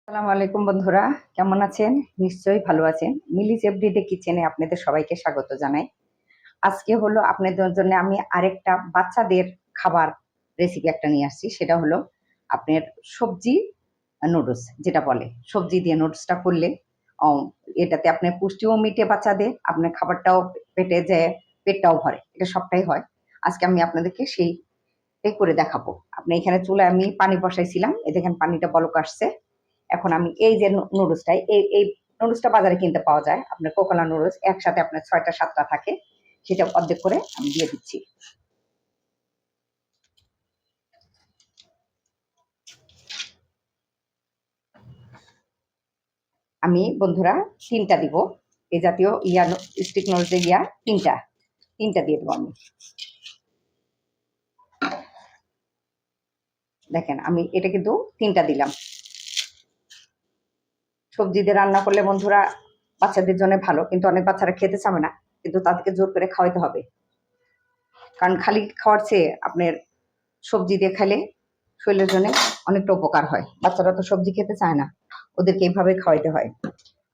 আসসালামু আলাইকুম বন্ধুরা, কেমন আছেন? নিশ্চয়ই ভালো আছেন। মিলিস এভরিডে কিচেনে আপনাদের সবাইকে স্বাগত জানাই। আজকে হলো আপনাদের জন্য আমি আরেকটা বাচ্চাদের খাবার রেসিপি একটা নিয়ে আসছি। সেটা হলো আপনার সবজি নুডলস, যেটা বলে সবজি দিয়ে নুডলসটা করলে অ এটাতে আপনার পুষ্টিও মিটে বাচ্চাদের, আপনার খাবারটাও পেটে যায়, পেটটাও ভরে। এটা সবটাই হয়। আজকে আমি আপনাদেরকে সেইটাই করে দেখাবো। আপনি এখানে চুলায় আমি পানি বসাইছিলাম। এই দেখেন পানিটা বলক আসছে। এখন আমি এই যে নুডলসটাই এই নুডলসটা বাজারে কিনতে পাওয়া যায়, আপনার কোকোলা নুডলস একসাথে আপনার ৬টা ৭টা থাকে, সেটা অর্ধেক করে আমি দিয়ে দিচ্ছি। আমি বন্ধুরা ৩টা দিব, এই জাতীয় স্টিক নুডলস তিনটা দিয়ে দেবো আমি। দেখেন আমি এটা কিন্তু ৩টা দিলাম। সবজি দিয়ে রান্না করলে বন্ধুরা বাচ্চাদের জন্য ভালো, কিন্তু অনেক বাচ্চারা খেতে চাবে না, কিন্তু তাদেরকে জোর করে খাওয়াইতে হবে। কারণ খালি খাওয়ার চেয়ে আপনার সবজি দিয়ে খেলে শরীরের জন্য অনেকটা উপকার হয়। বাচ্চারা তো সবজি খেতে চায় না, ওদেরকে এইভাবে খাওয়াইতে হয়।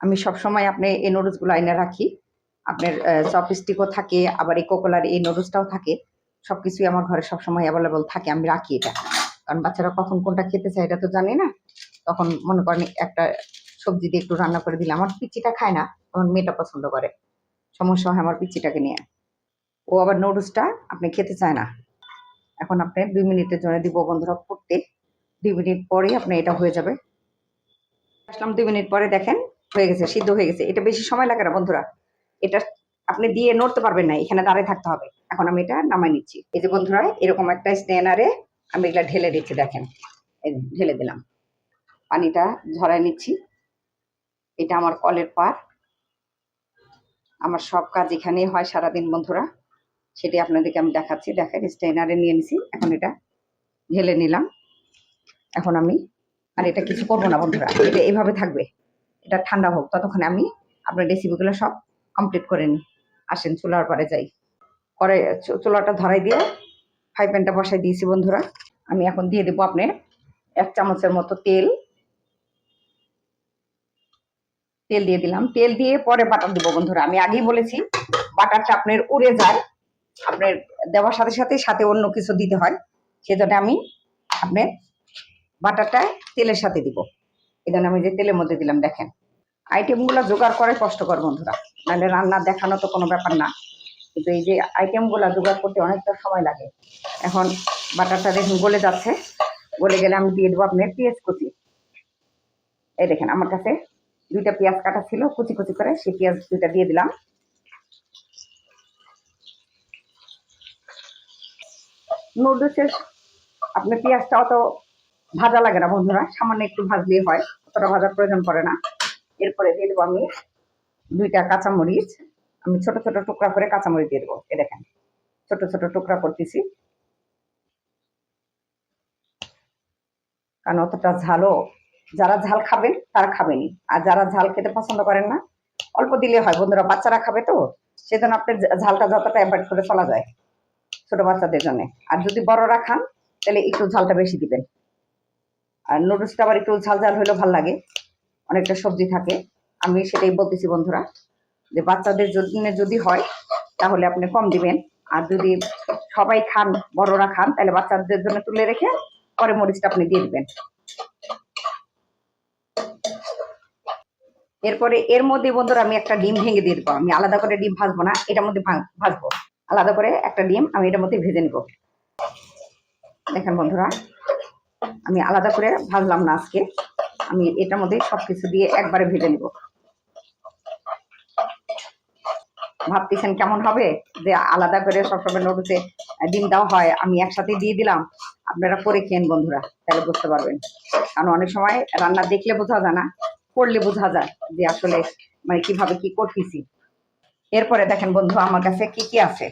আমি সবসময় আপনি এই নুডলসগুলো আইনে রাখি, আপনার চপস্টিকও থাকে, আবার এই কোকোলার এই নুডলসটাও থাকে। সবকিছুই আমার ঘরে সবসময় অ্যাভেলেবল থাকে, আমি রাখি এটা। কারণ বাচ্চারা কখন কোনটা খেতে চায় এটা তো জানি না, তখন মনে করেন একটা সবজি দিয়ে একটু রান্না করে দিলে। আমার পিচিটা খায় না, আমার মেয়েটা পছন্দ করে, সমস্যা হয় আমার পিচিটাকে নিয়ে। ও আবার নুডলসটা আপনি খেতে চায় না। এখন আপনি ২ মিনিটের জন্য দিব বন্ধুরা ফুটতে। ২ মিনিট পরেই আপনার এটা হয়ে যাবে। আসলাম ২ মিনিট পরে, দেখেন হয়ে গেছে, সিদ্ধ হয়ে গেছে। এটা বেশি সময় লাগে না বন্ধুরা, এটা আপনি দিয়ে নড়তে পারবেন না, এখানে দাঁড়িয়ে থাকতে হবে। এখন আমি এটা নামাই নিচ্ছি। এই যে বন্ধুরা এরকম একটা স্ট্যানারে আমি এগুলা ঢেলে দিচ্ছি। দেখেন এই ঢেলে দিলাম, পানিটা ঝরাই নিচ্ছি। এটা আমার কলের পার, আমার সব কাজ এখানেই হয় সারাদিন বন্ধুরা, সেটাই আপনাদেরকে আমি দেখাচ্ছি। দেখেন স্ট্যানারে নিয়ে নিছি, এখন এটা ঢেলে নিলাম। এখন আমি আর এটা কিছু করবো না বন্ধুরা, এটা এইভাবে থাকবে। এটা ঠান্ডা হোক, ততক্ষণে আমি আপনার রেসিপিগুলো সব কমপ্লিট করে নিই। আসেন চুলার পরে যাই। পরে চুলাটা ধরাই দিয়ে ফ্রাই প্যানটা বসাই দিয়েছি বন্ধুরা। আমি এখন দিয়ে দেবো আপনার ১ চামচের মতো তেল। তেল দিয়ে দিলাম, তেল দিয়ে পরে বাটার দেবো বন্ধুরা। আমি আগেই বলেছি বাটারটা আপনার উড়ে যায়, আপনার দেওয়ার সাথে সাথে সাথে অন্য কিছু দিতে হয়, সেজন্য আমি আপনার বাটারটা তেলের সাথে দিব। এই জন্য আমি যে তেলের মধ্যে দিলাম। দেখেন আইটেমগুলো জোগাড় করে কষ্টকর বন্ধুরা, নাহলে রান্না দেখানো তো কোনো ব্যাপার না, কিন্তু এই যে আইটেমগুলো জোগাড় করতে অনেকটা সময় লাগে। এখন বাটারটা দেখুন গলে যাচ্ছে, গলে গেলে আমি দিয়ে দেবো আপনার পেঁয়াজ কুচি। এই দেখেন আমার কাছে ২টা পেঁয়াজ কাটা ছিল কুচি কুচি করে, সেই পেঁয়াজ ২টা দিয়ে দিলাম। নুডলসের আপনার পেঁয়াজটা অত ভাজা লাগে না বন্ধুরা, সামান্য একটু ভাজলেই হয়, অতটা ভাজার প্রয়োজন পড়ে না। এরপরে দিয়ে দেবো আমি ২টা কাঁচামরিচ, আমি ছোট ছোট টুকরা করে কাঁচামরিচ দিয়ে দেবো। এ দেখেন ছোট ছোট টুকরা করতেছি, কারণ অতটা ঝালও, যারা ঝাল খাবেন তারা খাবেনই, আর যারা ঝাল খেতে পছন্দ করেন না অল্প দিলে হয় বন্ধুরা, বাচ্চারা খাবে তো, সেজন্য আপনার ঝালটা যতটা অ্যাভয়েড করে চলা যায় ছোট বাচ্চাদের জন্য। আর যদি বড়রা খান তাহলে একটু ঝালটা বেশি দিবেন। আর নুডলসটা আবার একটু ঝাল ঝাল হলেও ভাল লাগে, অনেকটা সবজি থাকে। আমি সেটাই বলতেছি বন্ধুরা, যে বাচ্চাদের জন্য যদি হয় তাহলে আপনি কম দিবেন, আর যদি সবাই খান, বড়রা খান, তাহলে বাচ্চাদের জন্য তুলে রেখে পরে মরিচটা আপনি দিয়ে দিবেন। এরপরে এর মধ্যে বন্ধুরা আমি একটা ডিম ভেঙে দিয়ে দেবো। আমি আলাদা করে ডিম ভাজবো না, এটার মধ্যে ভাজবো। আলাদা করে একটা ডিম আমি এটার মধ্যে ভেজে নেব। দেখেন বন্ধুরা আমি আলাদা করে ভাজলাম না আজকে, আমি এটার মধ্যে সবকিছু দিয়ে একবারে ভেজে নেব। ভাবতেছেন কেমন হবে যে আলাদা করে সবসময় নুডলসে ডিম দেওয়া হয়, আমি একসাথে দিয়ে দিলাম। আপনারা করে খেন বন্ধুরা, তাহলে বুঝতে পারবেন। কারণ অনেক সময় রান্না দেখলে বোঝা যায় না, করলে বোঝা যায় যে আসলে মানে কিভাবে কি করতেছি। এরপরে দেখেন বন্ধু আমার কাছে কি কি আছে।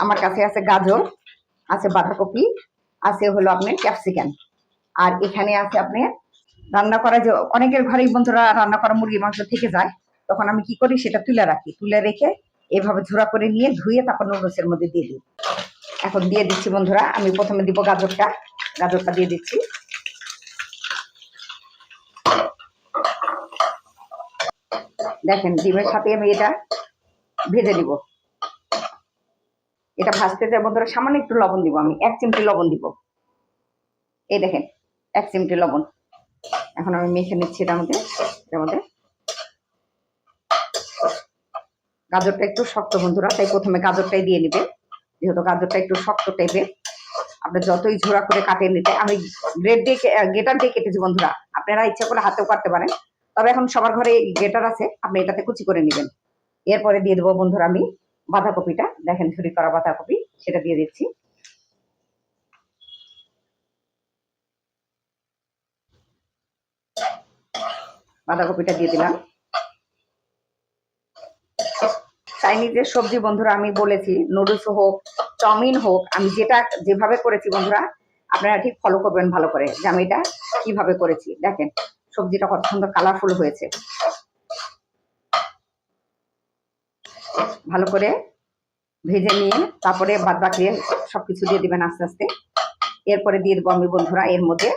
আমার কাছে আছে গাজর, আছে বাঁধাকপি, আছে হলো আপনার ক্যাপসিকাম, আর এখানে আছে আপনার রান্না করা, যে অনেকের ঘরেই বন্ধুরা রান্না করা মুরগির মাংস থেকে যায়, তখন আমি কি করি সেটা তুলে রাখি, তুলে রেখে এভাবে ঝোড়া করে নিয়ে ধুয়ে তারপর নুডলসের মধ্যে দিয়ে দিই। এখন দিয়ে দিচ্ছি বন্ধুরা, আমি প্রথমে দিব গাজরটা, গাজরটা দিয়ে দিচ্ছি। দেখেন ডিমের সাথে আমি এটা ভেজে নিব। এটা ভাজতে যায় বন্ধুরা সামান্য একটু লবণ দিব, আমি 1 চিমটি লবণ দিব। এই দেখেন 1 চিমটি লবণ। এখন আমি মেখে নিচ্ছি এটার মধ্যে। গাজরটা একটু শক্ত বন্ধুরা, তাই প্রথমে গাজরটাই দিয়ে নিবে, যেহেতু গাজরটা একটু শক্ত টাইপের। আপনি যতই ঝোড়া করে কাটিয়ে নিতে, আমি গ্রেটার দিয়ে কেটেছি বন্ধুরা, আপনারা ইচ্ছা করে হাতেও কাটতে পারেন, তবে এখন সবার ঘরে গ্রেটার আছে, আপনি এটাতে কুচি করে নেবেন। এরপরে দিয়ে দেবো বন্ধুরা আমি বাঁধাকপিটা, দেখেন ঝুরি করা বাঁধাকপি, সেটা দিয়ে দিচ্ছি। বাঁধাকপিটা দিয়ে দিলাম। চাইনিজের সবজি বন্ধুরা আমি বলেছি, নুডলস হোক চাউমিন হোক, আমি যেভাবে করেছি বন্ধুরা আপনারা ঠিক ফলো করবেন ভালো করে, যে আমি এটা কিভাবে করেছি। দেখেন সবজিটা কত সুন্দর কালারফুল হয়েছে। ভালো করে ভেজে নিয়ে তারপরে বাদ বাকি সবকিছু দিয়ে দিবেন আস্তে আস্তে। এরপরে দিয়ে দেবো আমি বন্ধুরা এর মধ্যে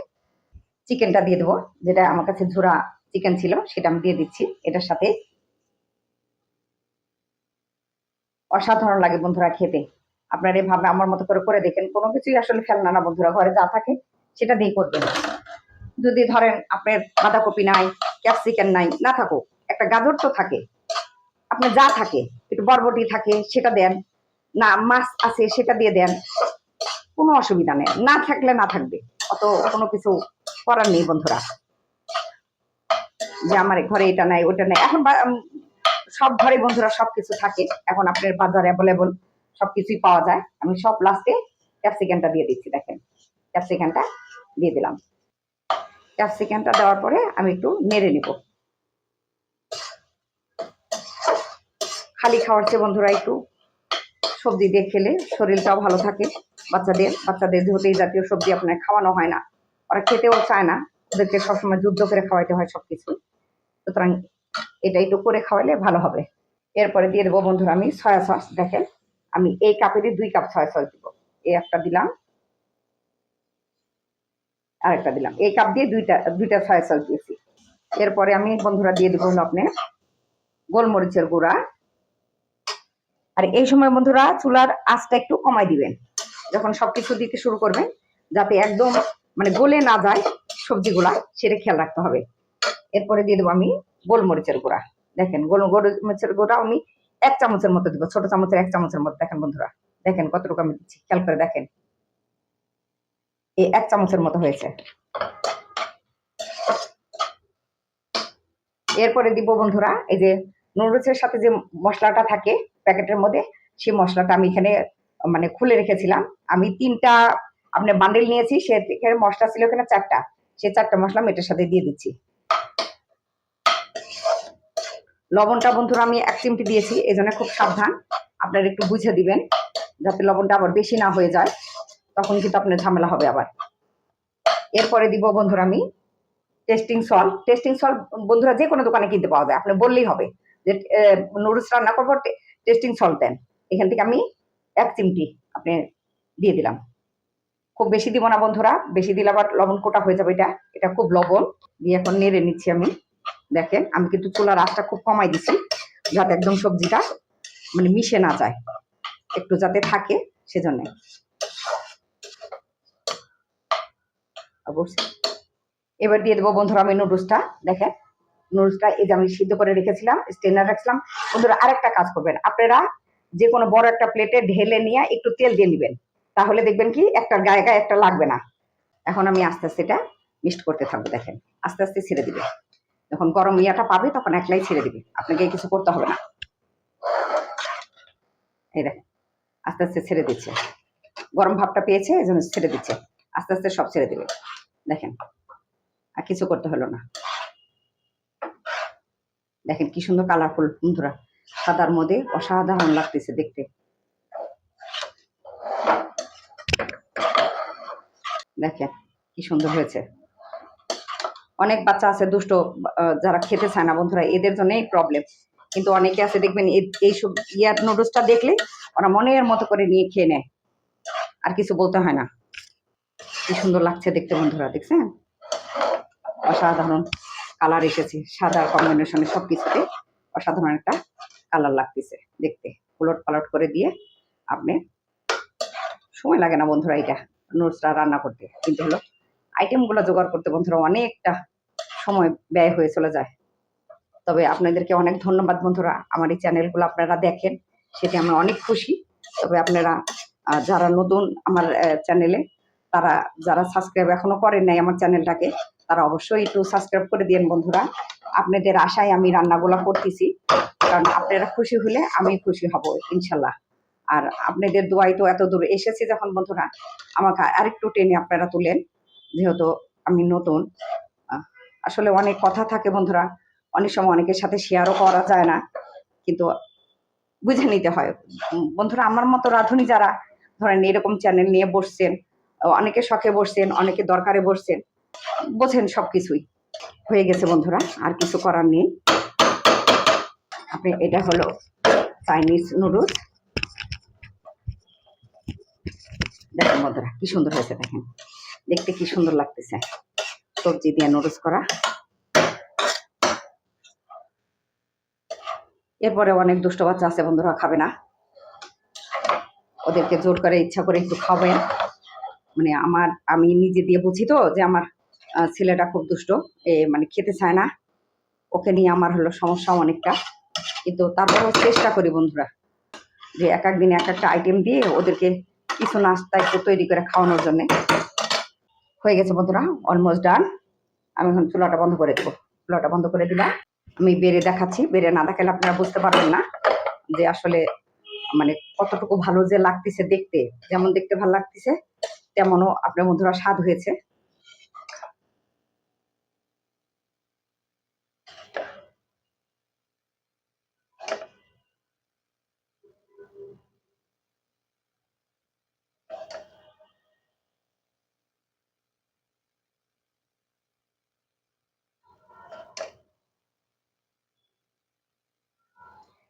চিকেনটা দিয়ে দেবো, যেটা আমার কাছে ঝোড়া চিকেন ছিল সেটা আমি দিয়ে দিচ্ছি এটার সাথে। অসাধারণ লাগে বন্ধুরা খেতে। আপনারা এভাবে আমার মতো করে দেখেন, কোনো কিছুই আসলে ফেলনা না বন্ধুরা, ঘরে যা থাকে সেটা দিয়ে করবেন। যদি ধরেন আপনার বাঁধাকপি নাই, ক্যাপসিকাম নাই, না থাকুক একটা গাজর তো থাকে, আপনার যা থাকে, একটু বরবটি থাকে সেটা দেন, না মাছ আছে সেটা দিয়ে দেন, কোনো অসুবিধা নেই, না থাকলে না থাকবে, অত কোনো কিছু করার নেই বন্ধুরা, যে আমার ঘরে এটা নাই ওটা নাই। এখন সব ঘরে বন্ধুরা সবকিছু থাকে, এখন আপনার বাজারে অ্যাভেলেবল সবকিছুই পাওয়া যায়। আমি সব লাস্টে ক্যাপসিকামটা দিয়ে দিচ্ছি, দেখেন ক্যাপসিকামটা দিয়ে দিলাম। ক্যাপসিকামটা দেওয়ার পরে আমি একটু নেড়ে নিব। খালি খাওয়ার চেয়ে বন্ধুরা একটু সবজি দিয়ে খেলে শরীরটাও ভালো থাকে। বাচ্চাদের যেহেতু এই জাতীয় সবজি আপনার খাওয়ানো হয় না, ওরা খেতেও চায় না, ওদেরকে সবসময় যুদ্ধ করে খাওয়াইতে হয় সবকিছু, সুতরাং এটা একটু করে খাওয়াইলে ভালো হবে। এরপরে দিয়ে দেবো বন্ধুরা আমি সয়া সস। দেখেন আমি এই কাপেরই 2 কাপ সয়া সস দিব, এই একটা দিলাম আর একটা দিলাম, এই কাপ দিয়ে দুইটা সয়া সস দিয়েছি। এরপরে আমি বন্ধুরা দিয়ে দেবো হলো আপনার গোলমরিচের গুঁড়া। আর এই সময় বন্ধুরা চুলার আঁচটা একটু কমাই দিবেন যখন সবকিছু দিতে শুরু করবেন, যাতে একদম মানে গলে না যায় সবজিগুলা, সেটা খেয়াল রাখতে হবে। এরপরে দিয়ে দেবো আমি গোলমরিচের গুঁড়া। দেখেন গোলমরিচের গুঁড়া আমি 1 চামচের মতো দিব, ছোট চামচের 1 চামচের মতো। দেখেন বন্ধুরা, দেখেন কতটুকু আমি দিচ্ছি, খেয়াল করে দেখেন, এই 1 চামচের মতো হয়েছে। এরপরে দিব বন্ধুরা এই যে নুডলসের সাথে যে মশলাটা থাকে প্যাকেটের মধ্যে, সেই মশলাটা আমি এখানে মানে খুলে রেখেছিলাম। আমি 3টা আপনার বান্ডেল নিয়েছি, সেখানে মশলা ছিল এখানে 4টা, সেই 4টা মশলা আমি এটার সাথে দিয়ে দিচ্ছি। লবণটা বন্ধুরা আমি 1 চিমটি দিয়েছি, এই জন্য খুব সাবধান, আপনারা একটু বুঝে দিবেন যাতে লবণটা আবার বেশি না হয়ে যায়, তখন কিন্তু আপনার ঝামেলা হবে আবার। এরপরে দিব বন্ধুরা আমি টেস্টিং সল্ট বন্ধুরা যে কোনো দোকানে কিনতে পাওয়া যায়, আপনি বললেই হবে যে নুডলস রান্না করবো টেস্টিং সল্ট দেন। এখান থেকে আমি 1 চিমটি আপনি দিয়ে দিলাম, খুব বেশি দিব না বন্ধুরা, বেশি দিলে আবার লবণ কোটা হয়ে যাবে। এটা খুব লবণ দিয়ে এখন নেড়ে নিচ্ছি আমি। দেখেন আমি কিন্তু চুলার আঁচটা খুব কমাই দিচ্ছি, যাতে একদম সবজিটা মানে মিশে না যায়, একটু যাতে থাকে সেজন্য। অবশ্যই এবার দিয়ে দেবো বন্ধুরা আমি নুডলসটা। দেখেন নুডলসটা এই যে আমি সিদ্ধ করে রেখেছিলাম, স্টেনার রাখছিলাম বন্ধুরা। আরেকটা কাজ করবেন আপনারা, যে কোনো বড় একটা প্লেটে ঢেলে নিয়ে একটু তেল দিয়ে নেবেন, তাহলে দেখবেন কি একটা গায়ে গায়ে একটা লাগবে না। এখন আমি আস্তে আস্তে এটা মিক্সড করতে থাকবো, দেখেন আস্তে আস্তে ছেড়ে দিবে, যখন গরম ইয়াটা পাবে তখন একলাই ছেড়ে দিবে, আপনাকে কিছু করতে হবে না। এই দেখেন আস্তে আস্তে ছেড়ে দিচ্ছে, গরম ভাবটা পেয়েছে এই জন্য ছেড়ে দিচ্ছে, আস্তে আস্তে সব ছেড়ে দিবে। দেখেন আর কিছু করতে হলো না। দেখেন কি সুন্দর কালারফুল বন্ধুরা, সাদার মধ্যে অসাধারণ লাগতেছে দেখতে। দেখেন কি সুন্দর হয়েছে। অনেক বাচ্চা আছে দুষ্ট, যারা খেতে চায় না বন্ধুরা, এদের জন্যই প্রবলেম। কিন্তু অনেকে আছে দেখবেন এইসব ইয়ার নুডলসটা দেখলে ওরা মনের মতো করে নিয়ে খেয়ে নেয়, আর কিছু বলতে হয় না। কি সুন্দর লাগছে দেখতে বন্ধুরা, দেখছেন অসাধারণ কালার এসেছে, সাদার কম্বিনেশনে সবকিছুতে অসাধারণ একটা কালার লাগতেছে দেখতে। উলট পালট করে দিয়ে আপনি, সময় লাগে না বন্ধুরা এটা নুডলসটা রান্না করতে, কিন্তু হলো আইটেমগুলো জোগাড় করতে বন্ধুরা অনেকটা সময় ব্যয় হয়ে চলে যায়। তবে আপনাদেরকে অনেক ধন্যবাদ বন্ধুরা, আমার এই চ্যানেলগুলো আপনারা দেখেন, সেটি আমি অনেক খুশি। তবে আপনারা যারা নতুন আমার চ্যানেলে, তারা যারা সাবস্ক্রাইব এখনো করেন নাই আমার চ্যানেলটাকে, তারা অবশ্যই একটু সাবস্ক্রাইব করে দিন বন্ধুরা। আপনাদের আশায় আমি রান্নাগুলো করতেছি, কারণ আপনারা খুশি হলে আমি খুশি হব ইনশাল্লাহ। আর আপনাদের দোয়াই তো এত দূর এসেছি যখন বন্ধুরা, আমাকে আরেকটু টেনে আপনারা তুলেন, যেহেতু আমি নতুন। আসলে অনেক কথা থাকে বন্ধুরা, অনেক সময় অনেকের সাথে শেয়ারও করা যায় না, কিন্তু বুঝে নিতে হয় বন্ধুরা। আমার মতো রাঁধুনি যারা ধরেন এরকম চ্যানেল নিয়ে বসছেন, অনেকে শখে বসছেন, অনেকে দরকারে বসছেন, বোঝেন সবকিছুই। হয়ে গেছে বন্ধুরা, আর কিছু করার নেই। আপনি এটা হলো চাইনিজ নুডলস, দেখেন বন্ধুরা কি সুন্দর হয়েছে, দেখেন দেখতে কি সুন্দর লাগতেছে, সবজি দিয়ে নুডলস করা। এরপরে অনেক দুষ্ট বাচ্চা আছে বন্ধুরা, খাবে না, ওদেরকে জোর করে ইচ্ছা করে একটু খাবেন। মানে আমি নিজে দিয়ে বুঝি তো যে আমার ছেলেটা খুব দুষ্ট, মানে খেতে চায় না, ওকে নিয়ে আমার হলো সমস্যা অনেকটা। কিন্তু তারপরেও চেষ্টা করি বন্ধুরা যে এক এক দিন এক একটা আইটেম দিয়ে ওদেরকে কিছু নাস্তা একটু তৈরি করে খাওয়ানোর জন্যে। হয়ে গেছে বন্ধুরা, অলমোস্ট ডান। আমি এখন চুলাটা বন্ধ করে দেবো। চুলাটা বন্ধ করে দিলাম। আমি বেড়ে দেখাচ্ছি, বেড়ে না দেখালে আপনারা বুঝতে পারবেন না যে আসলে মানে কতটুকু ভালো যে লাগতেছে দেখতে। যেমন দেখতে ভালো লাগতেছে, তেমনও আপনার বন্ধুরা স্বাদ হয়েছে।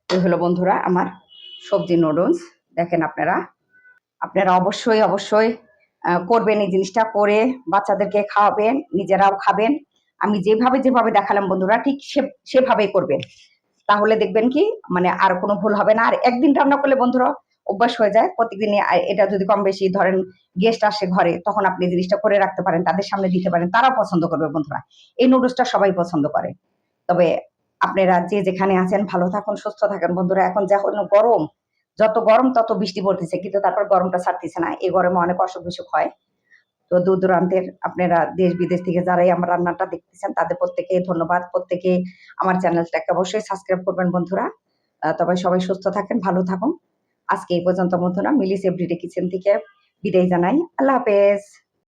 এই হলো বন্ধুরা আমার সবজি নুডলস। দেখেন আপনারা অবশ্যই অবশ্যই করবেন এই জিনিসটা, করে বাচ্চাদেরকে খাওয়াবেন, নিজেরাও খাবেন। আমি যেভাবে যেভাবে দেখালাম বন্ধুরা, ঠিক সেভাবেই করবেন। তাহলে দেখবেন কি মানে আর কোনো ভুল হবে না। আর একদিন রান্না করলে বন্ধুরা অভ্যাস হয়ে যায়, প্রত্যেকদিনই এটা যদি কম বেশি ধরেন গেস্ট আসে ঘরে, তখন আপনি জিনিসটা করে রাখতে পারেন, তাদের সামনে দিতে পারেন, তারাও পছন্দ করবে বন্ধুরা। এই নুডলসটা সবাই পছন্দ করে। তবে আপনারা যে যেখানে আছেন ভালো থাকুন, সুস্থ থাকেন বন্ধুরা। এখন যখন গরম, যত গরম তত বৃষ্টি পড়তেছে, কিন্তু তারপর গরমটা ছাড়তেছে না। এই গরমে অনেক অসুখ বিসুখ হয়। তো দূর দূরান্তের আপনারা দেশ বিদেশ থেকে যারাই আমার রান্নাটা দেখতেছেন, তাদের প্রত্যেকে ধন্যবাদ। প্রত্যেকে আমার চ্যানেলটাকে অবশ্যই সাবস্ক্রাইব করবেন বন্ধুরা। তবে সবাই সুস্থ থাকেন, ভালো থাকুন। আজকে এই পর্যন্ত বন্ধুরা, মিলিস এভরিডে কিচেন থেকে বিদায় জানাই। আল্লাহ হাফেজ।